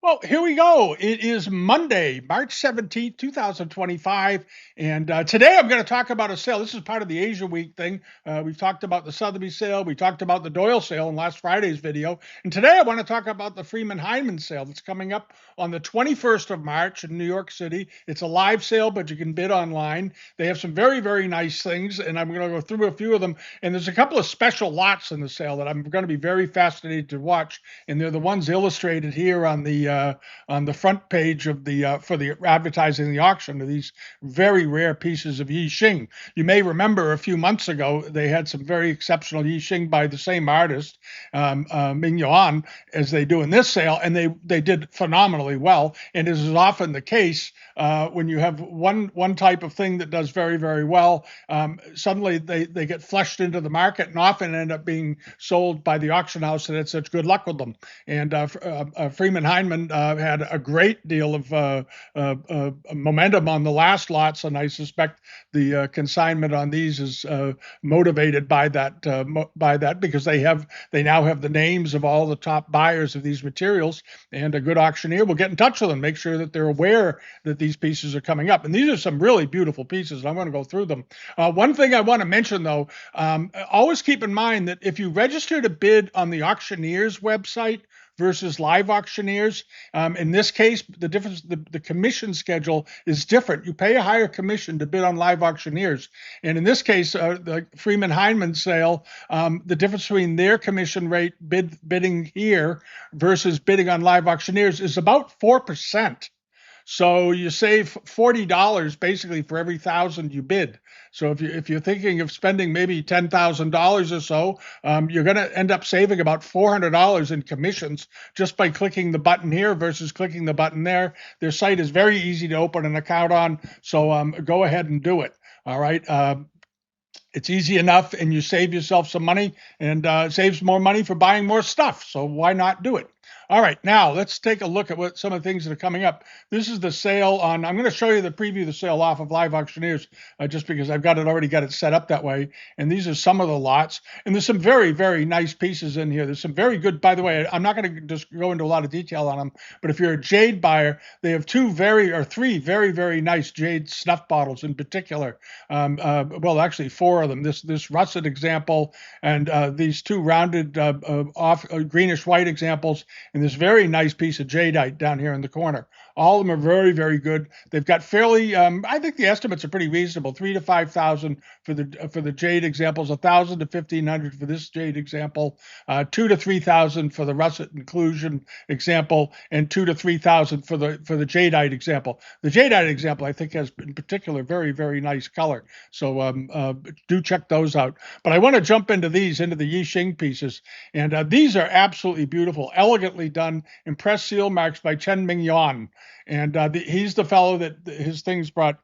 Well, here we go. It is Monday, March 17th, 2025. And today I'm going to talk about a sale. This is part of the Asia Week thing. We've talked about the Sotheby's sale. We talked about the Doyle sale in last Friday's video. And today I want to talk about the Freeman Hindman sale that's coming up on the 21st of March in New York City. It's a live sale, but you can bid online. They have some very, very nice things. And I'm going to go through a few of them. And there's a couple of special lots in the sale that I'm going to be very fascinated to watch. And they're the ones illustrated here on the front page of the for the advertising the auction of these very rare pieces of Yixing. You may remember a few months ago they had some very exceptional Yixing by the same artist, Mingyuan, as they do in this sale, and they did phenomenally well. And as is often the case, when you have one type of thing that does very, very well, suddenly they get flushed into the market and often end up being sold by the auction house that had such good luck with them. And Freeman Hindman had a great deal of momentum on the last lots, and I suspect the consignment on these is motivated by that because they now have the names of all the top buyers of these materials, and a good auctioneer will get in touch with them, make sure that they're aware that these pieces are coming up. And these are some really beautiful pieces, and I'm going to go through them. One thing I want to mention, though, always keep in mind that if you register to bid on the auctioneer's website versus live auctioneers. In this case, the difference, the commission schedule is different. You pay a higher commission to bid on live auctioneers. And in this case, the Freeman Hindman sale, the difference between their commission rate bidding here versus bidding on live auctioneers is about 4%. So you save $40 basically for every 1,000 you bid. So if you're thinking of spending maybe $10,000 or so, you're going to end up saving about $400 in commissions just by clicking the button here versus clicking the button there. Their site is very easy to open an account on, so go ahead and do it. All right. It's easy enough, and you save yourself some money, and saves more money for buying more stuff. So why not do it? All right, now let's take a look at what some of the things that are coming up. This is the sale on, I'm going to show you the preview of the sale off of Live Auctioneers, just because I've already got it set up that way. And these are some of the lots. And there's some very, very nice pieces in here. There's some very good, by the way, I'm not going to just go into a lot of detail on them, but if you're a jade buyer, they have three very, very nice jade snuff bottles in particular. Well, actually four of them. This russet example and these two rounded off greenish white examples, and this very nice piece of jadeite down here in the corner. All of them are very, very good. They've got fairly, I think the estimates are pretty reasonable. 3,000 to 5,000 for the jade examples, 1,000 to 1,500 for this jade example, 2,000 to 3,000 for the russet inclusion example, and 2,000 to 3,000 for the jadeite example. The jadeite example, I think, has in particular very, very nice color. So do check those out. But I want to jump into the Yixing pieces, and these are absolutely beautiful, elegantly done, impressed seal marks by Mingyuan. And he's the fellow that his things brought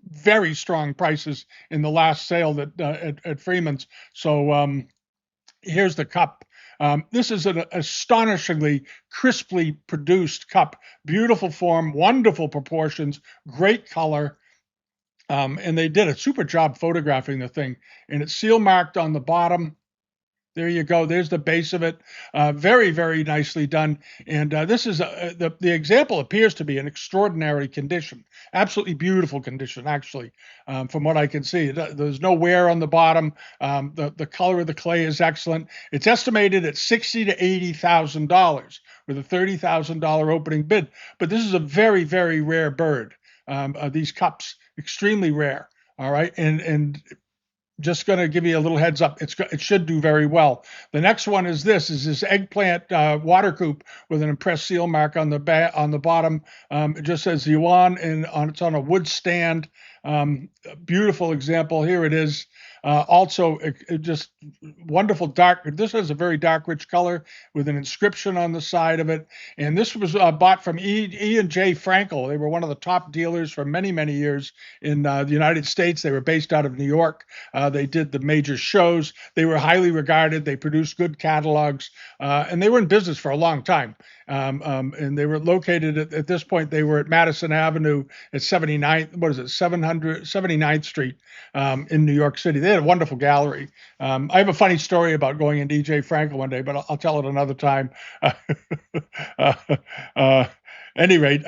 very strong prices in the last sale that at Freeman's. So here's the cup. This is an astonishingly crisply produced cup, beautiful form, wonderful proportions, great color. And they did a super job photographing the thing. And it's seal marked on the bottom. There you go. There's the base of it. Very, very nicely done. And this is the example appears to be in extraordinary condition. Absolutely beautiful condition, actually, from what I can see. There's no wear on the bottom. The color of the clay is excellent. It's estimated at $60,000 to $80,000 with a $30,000 opening bid. But this is a very, very rare bird. These cups, extremely rare. All right, and just going to give you a little heads up. It should do very well. The next one is this eggplant water coupe with an impressed seal mark on the bottom. It just says Yuan, and it's on a wood stand. Beautiful example. Here it is. Also, just wonderful dark. This has a very dark, rich color with an inscription on the side of it. And this was bought from E and J Frankel. They were one of the top dealers for many, many years in the United States. They were based out of New York. They did the major shows. They were highly regarded. They produced good catalogs, and they were in business for a long time. And they were located at this point. They were at Madison Avenue at 79th Street in New York City. They had a wonderful gallery. I have a funny story about going into E.J. Frankel one day, but I'll tell it another time. uh, uh, any rate,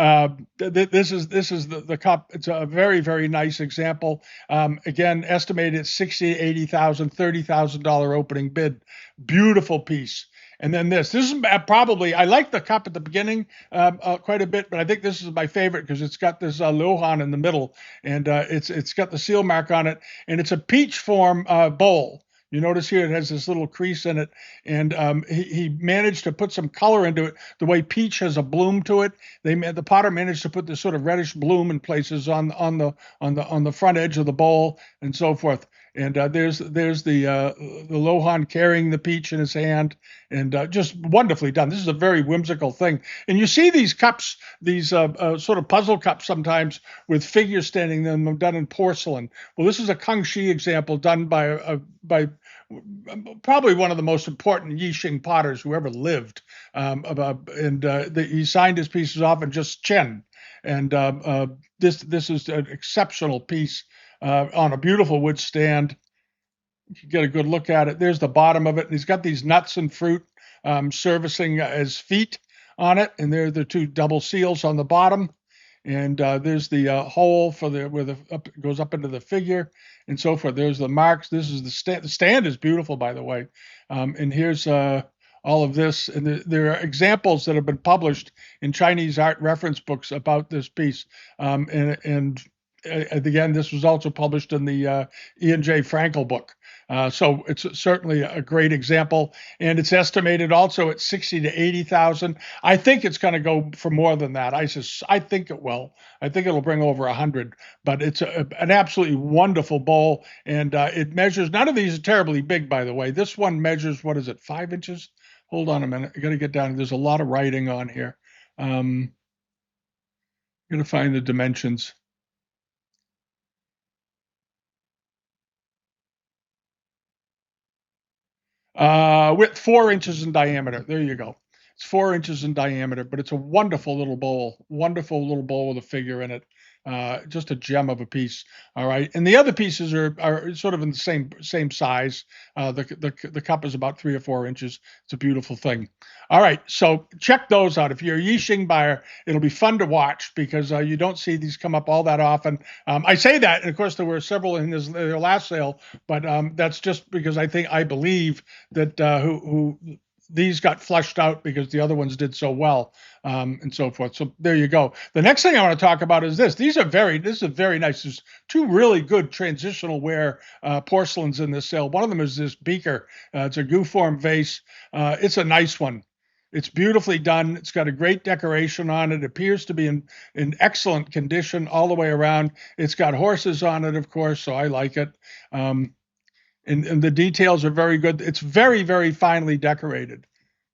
this is the cup. It's a very, very nice example. Again, estimated at 60, 80,000, $30,000 opening bid. Beautiful piece. And then this is probably, I like the cup at the beginning quite a bit, but I think this is my favorite because it's got this Lohan in the middle, and it's got the seal mark on it, and it's a peach form bowl. You notice here it has this little crease in it, and he managed to put some color into it. The way peach has a bloom to it, the potter managed to put this sort of reddish bloom in places on the front edge of the bowl and so forth. And there's the Lohan carrying the peach in his hand, and just wonderfully done. This is a very whimsical thing. And you see these cups, these sort of puzzle cups sometimes with figures standing them done in porcelain. Well, this is a Kangxi example done by probably one of the most important Yixing potters who ever lived. He signed his pieces off in just Chen. And this is an exceptional piece. On a beautiful wood stand. You can get a good look at it. There's the bottom of it. And he's got these nuts and fruit servicing as feet on it. And there are the two double seals on the bottom. And there's the hole for goes up into the figure and so forth. There's the marks. This is the stand. The stand is beautiful, by the way. And here's all of this. And there are examples that have been published in Chinese art reference books about this piece. And again, this was also published in the Ian J. Frankel book. So it's certainly a great example. And it's estimated also at 60 to 80,000. I think it's going to go for more than that. I think it will. I think it'll bring over 100. But it's an absolutely wonderful bowl. And it measures, none of these are terribly big, by the way. This one measures, 5 inches? Hold on a minute. I got to get down. There's a lot of writing on here. I'm going to find the dimensions. With 4 inches in diameter. There you go. It's 4 inches in diameter, but it's a wonderful little bowl with a figure in it. Just a gem of a piece. All right, and the other pieces are sort of in the same size. The cup is about 3 or 4 inches. It's a beautiful thing. All right, so check those out. If you're a Yixing buyer, it'll be fun to watch because you don't see these come up all that often. I say that, and of course there were several in their last sale, but that's just because I believe that who these got flushed out because the other ones did so well, and so forth. So there you go. The next thing I want to talk about is this. This is very nice. There's two really good transitional ware porcelains in this sale. One of them is this beaker. It's a goo form vase. It's a nice one. It's beautifully done. It's got a great decoration on it. It appears to be in excellent condition all the way around. It's got horses on it, of course, so I like it. And the details are very good. It's very, very finely decorated.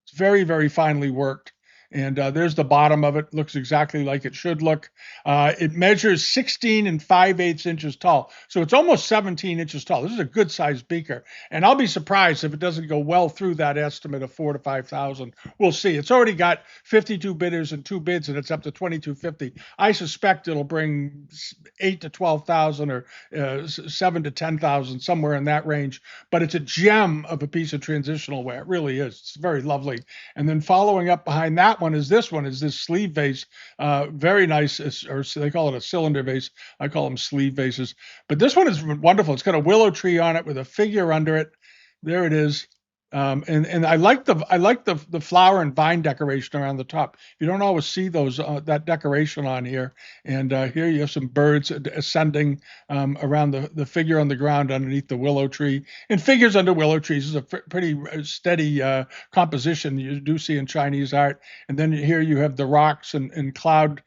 It's very, very finely worked. And there's the bottom of it. Looks exactly like it should look. It measures 16 and 5/8 inches tall. So it's almost 17 inches tall. This is a good sized beaker. And I'll be surprised if it doesn't go well through that estimate of 4,000 to 5,000. We'll see. It's already got 52 bidders and 2 bids, and it's up to 2,250. I suspect it'll bring 8,000 to 12,000 or 7,000 to 10,000, somewhere in that range. But it's a gem of a piece of transitional ware. It really is. It's very lovely. And then following up behind that one is this sleeve vase. Very nice, or they call it a cylinder vase. I call them sleeve vases. But this one is wonderful. It's got a willow tree on it with a figure under it. There it is. And I like the flower and vine decoration around the top. You don't always see that decoration on here. And here you have some birds ascending around the figure on the ground underneath the willow tree. And figures under willow trees is a pretty steady composition you do see in Chinese art. And then here you have the rocks and cloud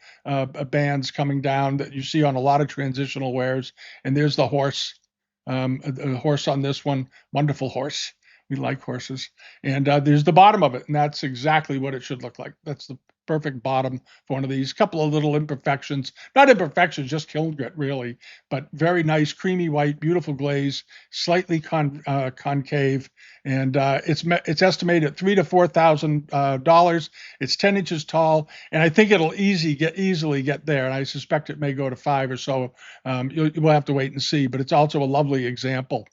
bands coming down that you see on a lot of transitional wares. And there's the horse, a horse on this one, wonderful horse. We like horses. And there's the bottom of it, and that's exactly what it should look like. That's the perfect bottom for one of these. Couple of little imperfections. Not imperfections, just kiln grit, really. But very nice, creamy white, beautiful glaze, slightly concave. And it's estimated at $3,000 to $4,000. It's 10 inches tall, and I think it'll easily get there. And I suspect it may go to 5 or so. We'll have to wait and see. But it's also a lovely example.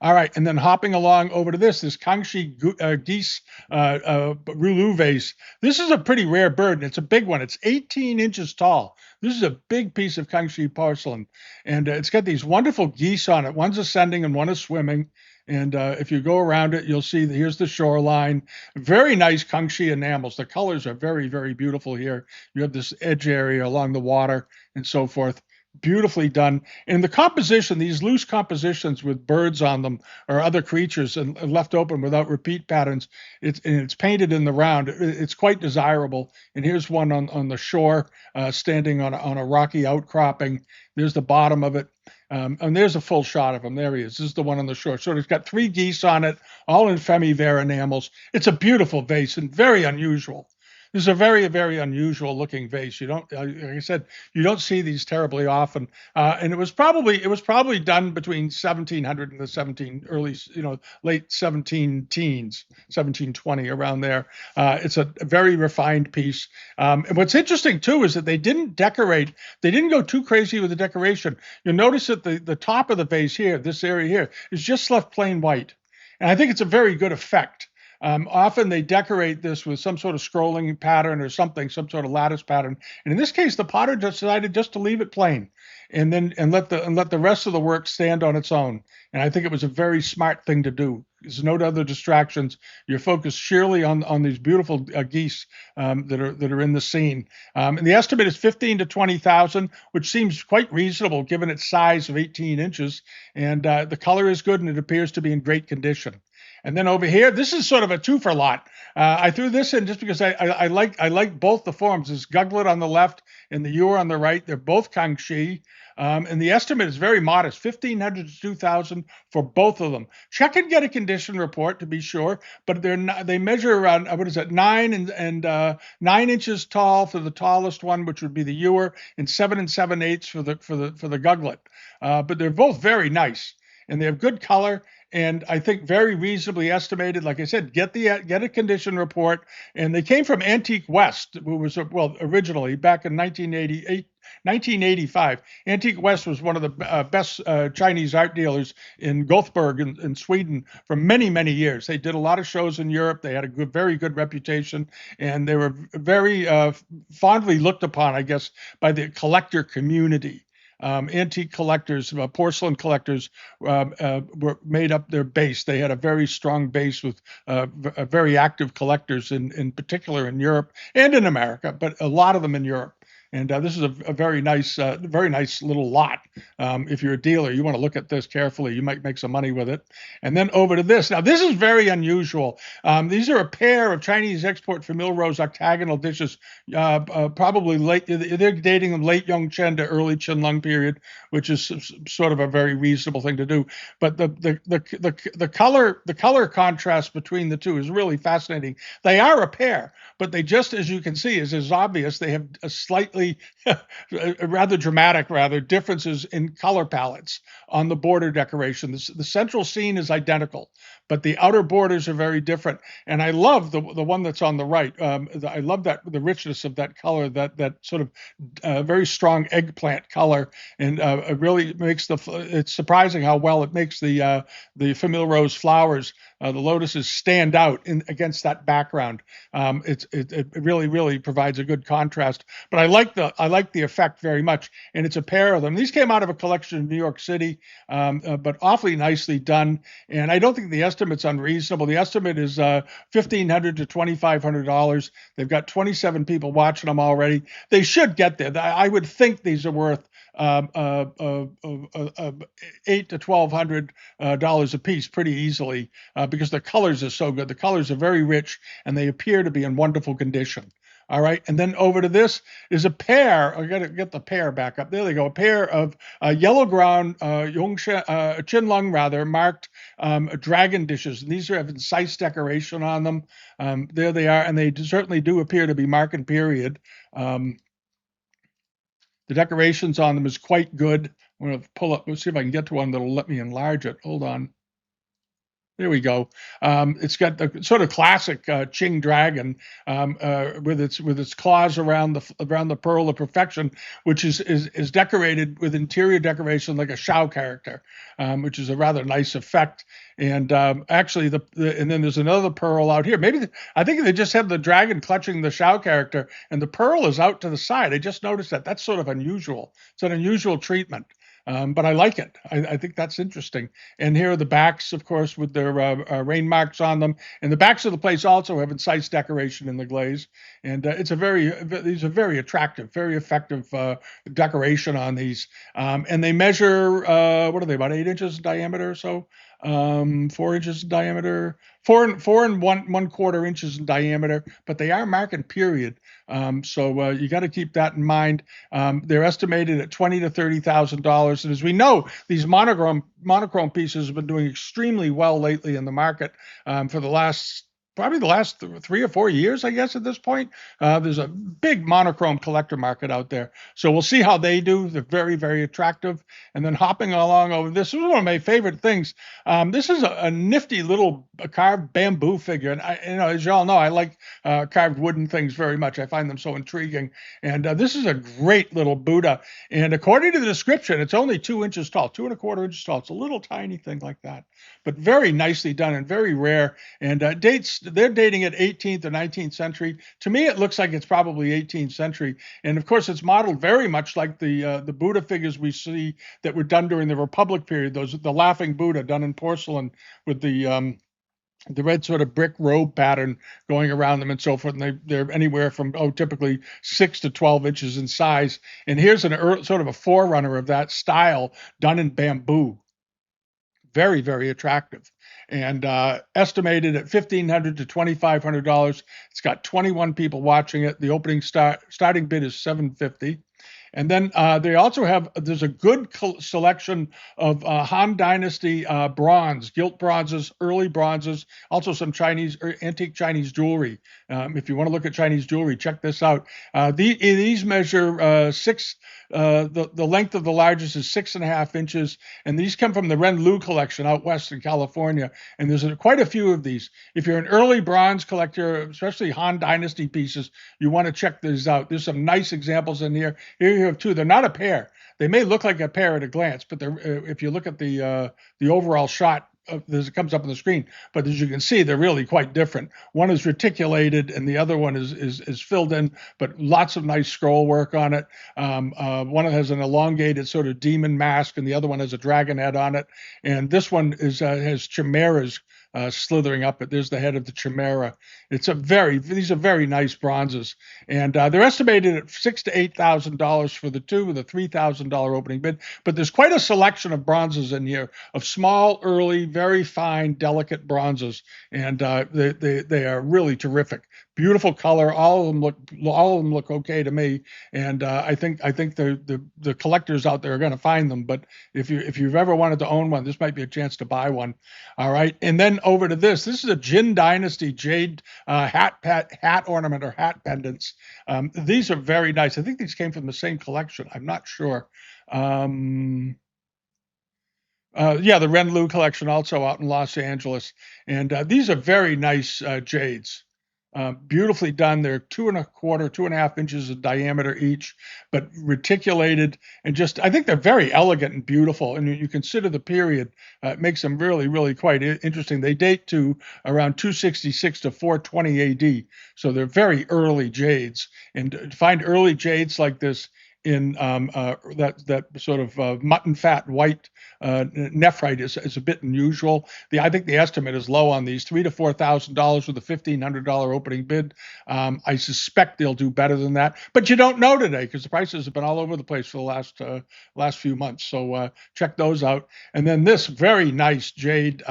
All right, and then hopping along over to this Kangxi geese rouleau vase. This is a pretty rare bird, and it's a big one. It's 18 inches tall. This is a big piece of Kangxi porcelain, and it's got these wonderful geese on it. One's ascending and one is swimming. And if you go around it, you'll see here's the shoreline. Very nice Kangxi enamels. The colors are very, very beautiful here. You have this edge area along the water and so forth. Beautifully done. And the composition, these loose compositions with birds on them or other creatures and left open without repeat patterns, it's painted in the round. It's quite desirable. And here's one on the shore, standing on a rocky outcropping. There's the bottom of it. And there's a full shot of him. There he is. This is the one on the shore. So it's got 3 geese on it, all in famille enamels. It's a beautiful vase and very unusual. This is a very, very unusual looking vase. You don't, like I said, you don't see these terribly often. And it was probably done between 1700 and the late 17 teens, 1720, around there. It's a very refined piece. And what's interesting too is that they didn't decorate. They didn't go too crazy with the decoration. You'll notice that the top of the vase here, this area here, is just left plain white. And I think it's a very good effect. Often they decorate this with some sort of scrolling pattern or something, some sort of lattice pattern. And in this case, the potter decided just to leave it plain, and let the rest of the work stand on its own. And I think it was a very smart thing to do. There's no other distractions. You're focused sheerly on these beautiful geese that are in the scene. And the estimate is 15 to 20,000, which seems quite reasonable given its size of 18 inches. And the color is good, and it appears to be in great condition. And then over here, this is sort of a two-for lot. I threw this in just because I like both the forms. This guglet on the left and the ewer on the right. They're both Kangxi. And the estimate is very modest, 1,500 to 2,000 for both of them. Check and get a condition report to be sure, but they measure around, 9 inches tall for the tallest one, which would be the ewer, and 7 7/8 for the guglet. But they're both very nice, and they have good color. And I think very reasonably estimated. Like I said, get a condition report. And they came from Antique West, who was, originally back in 1985. Antique West was one of the best Chinese art dealers in Gothenburg in Sweden for many, many years. They did a lot of shows in Europe. They had a very good reputation, and they were very fondly looked upon, I guess, by the collector community. Antique collectors, porcelain collectors, were made up their base. They had a very strong base with very active collectors, in particular in Europe and in America, but a lot of them in Europe. And this is a very nice little lot. If you're a dealer, you want to look at this carefully. You might make some money with it. And then over to this. Now, this is very unusual. These are a pair of Chinese export famille rose octagonal dishes, probably late. They're dating them late Yongchen to early Qianlong period, which is sort of a very reasonable thing to do. But the color contrast between the two is really fascinating. They are a pair, but they just, as you can see, is obvious. They have a slightly rather dramatic differences in color palettes on the border decoration. The central scene is identical, but the outer borders are very different. And I love the one that's on the right. I love the richness of that color, that sort of very strong eggplant color, and it really makes it's surprising how well it makes the famille rose flowers, the lotuses, stand out against that background. It really provides a good contrast. But I like the effect very much, and it's a pair of them. These came out of a collection in New York City, but awfully nicely done. And I don't think the estimate's unreasonable. The estimate is $1,500 to $2,500. They've got 27 people watching them already. They should get there. I would think these are worth $800 to $1,200 a piece pretty easily, because the colors are so good. The colors are very rich, and they appear to be in wonderful condition. All right, and then over to this is a pair. I got to get the pair back up. There they go. A pair of yellow ground Qianlong marked dragon dishes. And these have incise decoration on them. There they are, and they certainly do appear to be market period. The decorations on them is quite good. I'm going to pull up. Let's see if I can get to one that'll let me enlarge it. Hold on. There we go. It's got the sort of classic Qing dragon with its claws around the pearl of perfection, which is decorated with interior decoration like a Shao character, which is a rather nice effect. And actually, and then there's another pearl out here. I think they just have the dragon clutching the Shao character, and the pearl is out to the side. I just noticed that. That's sort of unusual. It's an unusual treatment. But I like it. I think that's interesting. And here are the backs, of course, with their rain marks on them. And the backs of the plates also have incised decoration in the glaze. And these are very attractive, very effective decoration on these. And they measure, what are they, about 8 inches in diameter or so? 4 inches in diameter, four and one quarter inches in diameter, but they are marking period. So you got to keep that in mind. They're estimated at $20,000 to $30,000, and as we know, these monochrome pieces have been doing extremely well lately in the market for probably the last 3 or 4 years, I guess, at this point. There's a big monochrome collector market out there. So we'll see how they do. They're very, very attractive. And then hopping along over this is one of my favorite things. This is a nifty little carved bamboo figure. And as you all know, I like carved wooden things very much. I find them so intriguing. And this is a great little Buddha. And according to the description, it's only 2 inches tall, 2¼ inches tall. It's a little tiny thing like that, but very nicely done and very rare. And they're dating it 18th or 19th century. To me, it looks like it's probably 18th century. And of course, it's modeled very much like the Buddha figures we see that were done during the Republic period. The laughing Buddha done in porcelain with the red sort of brick robe pattern going around them and so forth. And they're anywhere from typically 6 to 12 inches in size. And here's sort of a forerunner of that style done in bamboo. Very, very attractive, and estimated at $1,500 to $2,500. It's got 21 people watching it. The opening starting bid is $750. And then they also there's a good selection of Han Dynasty bronze, gilt bronzes, early bronzes, also some antique Chinese jewelry. If you want to look at Chinese jewelry, check this out. These measure the length of the largest is 6.5 inches, and these come from the Ren Lu collection out west in California. And there's quite a few of these. If you're an early bronze collector, especially Han Dynasty pieces, you want to check these out. There's some nice examples in here. Here you have two. They're not a pair. They may look like a pair at a glance, but if you look at the overall shot, as it comes up on the screen, but as you can see, they're really quite different. One is reticulated, and the other one is filled in, but lots of nice scroll work on it. One has an elongated sort of demon mask, and the other one has a dragon head on it. And this one has chimeras slithering up it. There's the head of the chimera. These are very nice bronzes, and they're estimated at $6,000 to $8,000 for the two, with a $3,000 opening bid. But there's quite a selection of bronzes in here, of small, early, very fine, delicate bronzes, and they are really terrific. Beautiful color. All of them look okay to me, and I think the collectors out there are going to find them. But if you've ever wanted to own one, this might be a chance to buy one. All right, and then over to this. This is a Jin Dynasty jade hat ornament or hat pendants. These are very nice. I think these came from the same collection. I'm not sure. The Ren Lu collection also out in Los Angeles. And these are very nice jades. Beautifully done. They're 2¼ inches in diameter each, but reticulated, and I think they're very elegant and beautiful. And you consider the period, it makes them really, really quite interesting. They date to around 266 to 420 AD. So they're very early jades, and to find early jades like this in that sort of mutton fat white nephrite is a bit unusual. I think the estimate is low on these, $3,000 to $4,000 with a $1,500 opening bid. I suspect they'll do better than that, but you don't know today because the prices have been all over the place for the last few months. So check those out. And then this very nice jade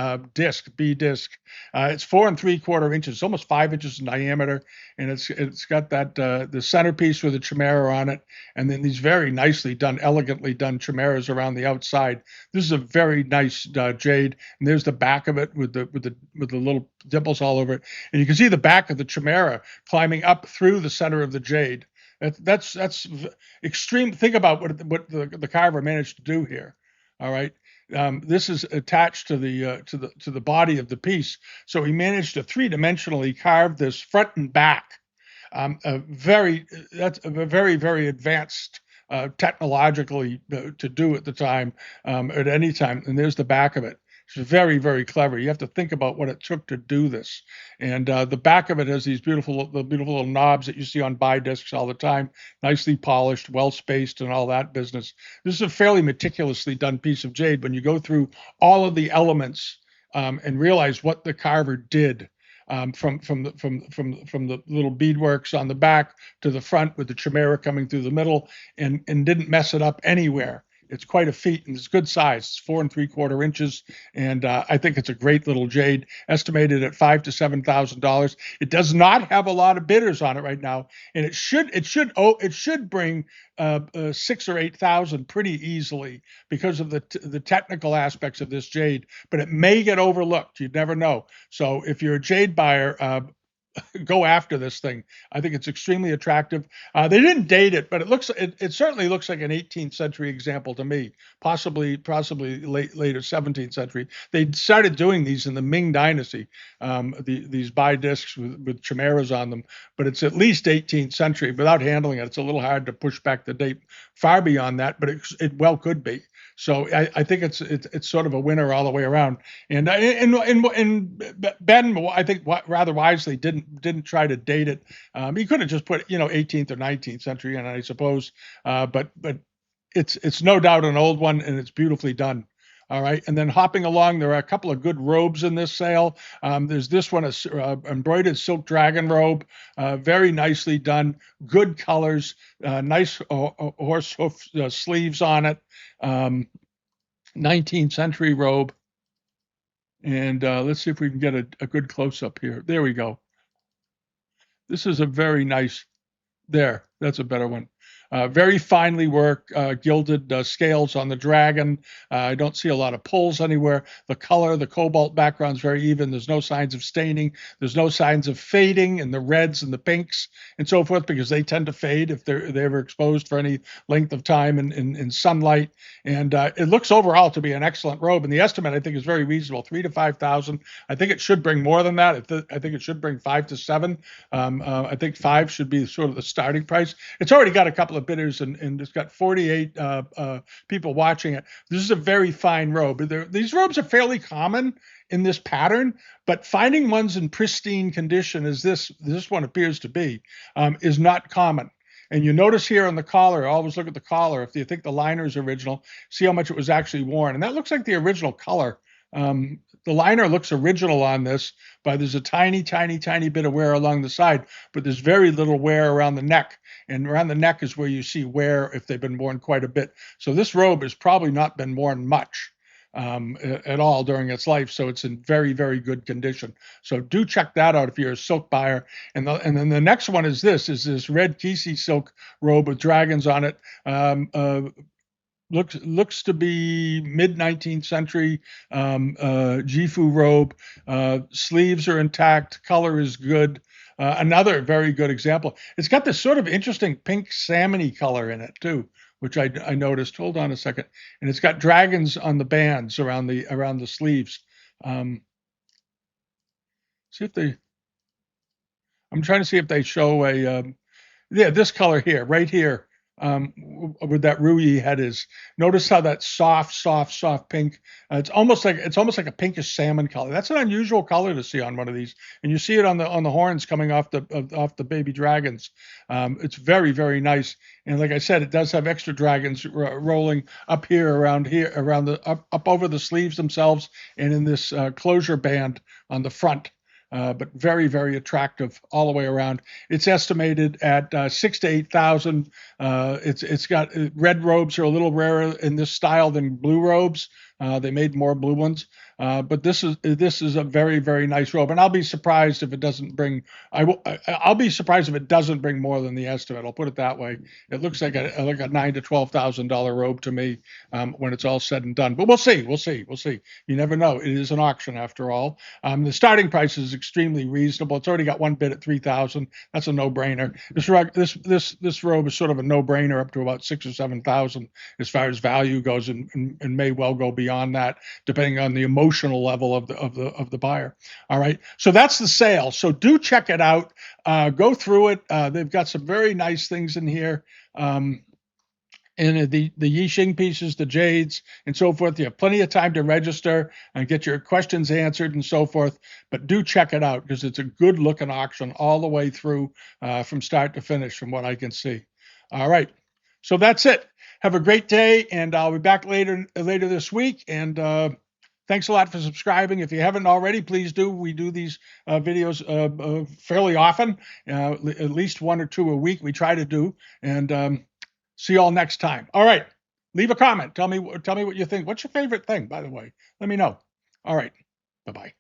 B disc. It's 4¾ inches, almost 5 inches in diameter, and it's got that the centerpiece with the chimera on it, and then these very nicely done, elegantly done chimeras around the outside. This is a very nice jade, and there's the back of it with the little dimples all over it, and you can see the back of the chimera climbing up through the center of the jade. That's extreme. Think about what the carver managed to do here. All right. This is attached to the body of the piece. So he managed to three-dimensionally carve this front and back. That's a very, very advanced technologically to do at the time, at any time. And there's the back of it. It's very, very clever. You have to think about what it took to do this. And the back of it has these beautiful little knobs that you see on buy discs all the time, nicely polished, well spaced, and all that business. This is a fairly meticulously done piece of jade when you go through all of the elements and realize what the carver did. From the little beadworks on the back to the front with the chimera coming through the middle, and didn't mess it up anywhere. It's quite a feat, and it's good size. It's 4 3/4 inches, and I think it's a great little jade, estimated at $5,000 to $7,000. It does not have a lot of bidders on it right now, and it should bring 6 or 8,000 pretty easily because of the technical aspects of this jade. But it may get overlooked. You'd never know. So if you're a jade buyer, go after this thing. I think it's extremely attractive. They didn't date it, but it certainly looks like an 18th century example to me, possibly later 17th century. They started doing these in the Ming dynasty, these buy discs with chimeras on them, but it's at least 18th century. Without handling it, it's a little hard to push back the date far beyond that, but it well could be. So I think it's sort of a winner all the way around. And Ben, I think rather wisely didn't try to date it. He could have just put 18th or 19th century in, I suppose. But it's no doubt an old one, and it's beautifully done. All right, and then hopping along, there are a couple of good robes in this sale. There's this one, a embroidered silk dragon robe, very nicely done, good colors, nice horse hoof sleeves on it, 19th century robe. And let's see if we can get a good close up here. There we go. This is a very nice, that's a better one. Very finely worked, gilded scales on the dragon. I don't see a lot of pulls anywhere. The color, the cobalt background is very even. There's no signs of staining. There's no signs of fading in the reds and the pinks and so forth, because they tend to fade if they're ever exposed for any length of time in sunlight. And it looks overall to be an excellent robe. And the estimate, I think, is very reasonable, 3,000 to 5,000. I think it should bring more than that. I think it should bring 5 to 7. I think 5 should be sort of the starting price. It's already got a couple of bidders, and it's got 48 people watching it. This is a very fine robe. These robes are fairly common in this pattern, but finding ones in pristine condition, as this one appears to be, is not common. And you notice here on the collar, always look at the collar. If you think the liner is original, see how much it was actually worn. And that looks like the original color. The liner looks original on this, but there's a tiny, tiny, tiny bit of wear along the side, but there's very little wear around the neck. And around the neck is where you see wear if they've been worn quite a bit. So this robe has probably not been worn much at all during its life. So it's in very, very good condition. So do check that out if you're a silk buyer. And then the next one is this red Kisi silk robe with dragons on it. Looks to be mid 19th century Jifu robe. Sleeves are intact. Color is good. Another very good example. It's got this sort of interesting pink salmony color in it too, which I noticed. Hold on a second. And it's got dragons on the bands around the sleeves. See if they. I'm trying to see if they show this color here, right here. Where that ruby head is. Notice how that soft pink. It's almost like a pinkish salmon color. That's an unusual color to see on one of these, and you see it on the horns coming off the baby dragons. It's very, very nice. And like I said, it does have extra dragons rolling up here, around up over the sleeves themselves, and in this closure band on the front. But very, very attractive all the way around. It's estimated at 6,000 to 8,000. It's got red robes are a little rarer in this style than blue robes. They made more blue ones, but this is a very, very nice robe, and I'll be surprised if it doesn't bring. I'll be surprised if it doesn't bring more than the estimate. I'll put it that way. It looks like a $9,000 to $12,000 robe to me when it's all said and done. But we'll see. You never know. It is an auction after all. The starting price is extremely reasonable. It's already got one bid at $3,000. That's a no-brainer. This robe is sort of a no-brainer up to about $6,000 or $7,000 as far as value goes, and may well go beyond beyond that, depending on the emotional level of the buyer. All right, so that's the sale. So do check it out. Go through it. They've got some very nice things in here. And the Yixing pieces, the jades, and so forth. You have plenty of time to register and get your questions answered and so forth. But do check it out because it's a good looking auction all the way through from start to finish, from what I can see. All right, so that's it. Have a great day, and I'll be back later this week. And thanks a lot for subscribing. If you haven't already, please do. We do these videos fairly often, at least 1 or 2 a week. We try to do, and see you all next time. All right. Leave a comment. Tell me what you think. What's your favorite thing, by the way? Let me know. All right. Bye-bye.